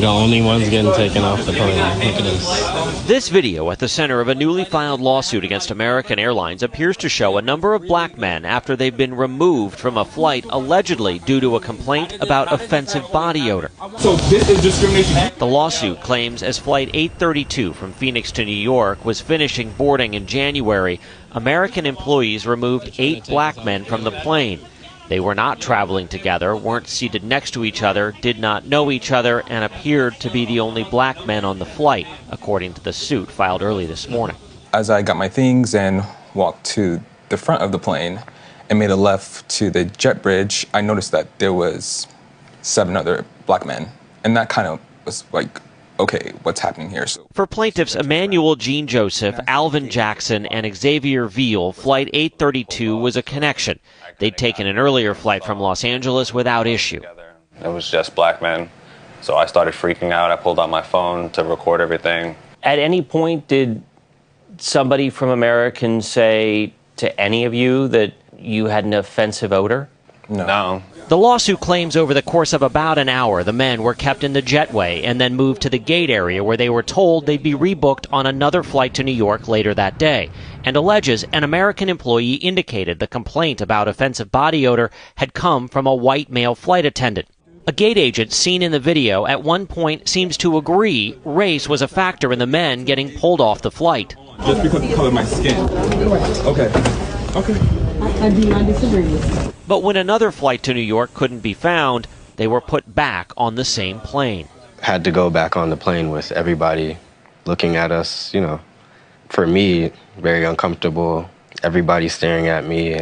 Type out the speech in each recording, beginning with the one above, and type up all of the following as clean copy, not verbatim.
We're the only ones getting taken off the plane. Look at this. This video at the center of a newly filed lawsuit against American Airlines appears to show a number of black men after they've been removed from a flight allegedly due to a complaint about offensive body odor. So this is discrimination. The lawsuit claims as Flight 832 from Phoenix to New York was finishing boarding in January, American employees removed 8 black men from the plane. They were not traveling together, weren't seated next to each other, did not know each other, and appeared to be the only black men on the flight, according to the suit filed early this morning. As I got my things and walked to the front of the plane and made a left to the jet bridge, I noticed that there was 7 other black men. And that kind of was like, okay, what's happening here? For plaintiffs Emmanuel Jean Joseph, Alvin Jackson, and Xavier Veal, Flight 832 was a connection. They'd taken an earlier flight from Los Angeles without issue. It was just black men, so I started freaking out. I pulled out my phone to record everything. At any point, did somebody from American say to any of you that you had an offensive odor? No. The lawsuit claims over the course of about an hour, the men were kept in the jetway and then moved to the gate area where they were told they'd be rebooked on another flight to New York later that day, and alleges an American employee indicated the complaint about offensive body odor had come from a white male flight attendant. A gate agent seen in the video at one point seems to agree race was a factor in the men getting pulled off the flight. Just because of the color of my skin. Okay. I do not disagree. But when another flight to New York couldn't be found, they were put back on the same plane. Had to go back on the plane with everybody looking at us, you know, for me, very uncomfortable. Everybody staring at me.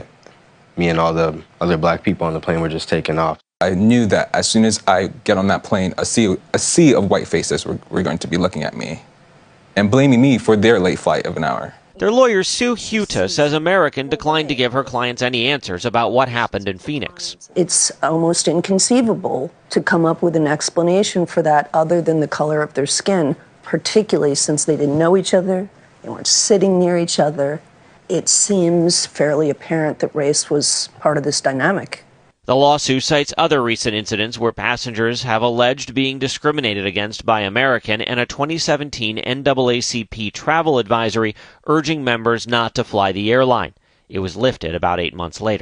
Me and all the other black people on the plane were just taking off. I knew that as soon as I get on that plane, a sea of white faces were going to be looking at me and blaming me for their late flight of an hour. Their lawyer, Sue Huta, says American declined to give her clients any answers about what happened in Phoenix. It's almost inconceivable to come up with an explanation for that other than the color of their skin, particularly since they didn't know each other, they weren't sitting near each other. It seems fairly apparent that race was part of this dynamic. The lawsuit cites other recent incidents where passengers have alleged being discriminated against by American and a 2017 NAACP travel advisory urging members not to fly the airline. It was lifted about 8 months later.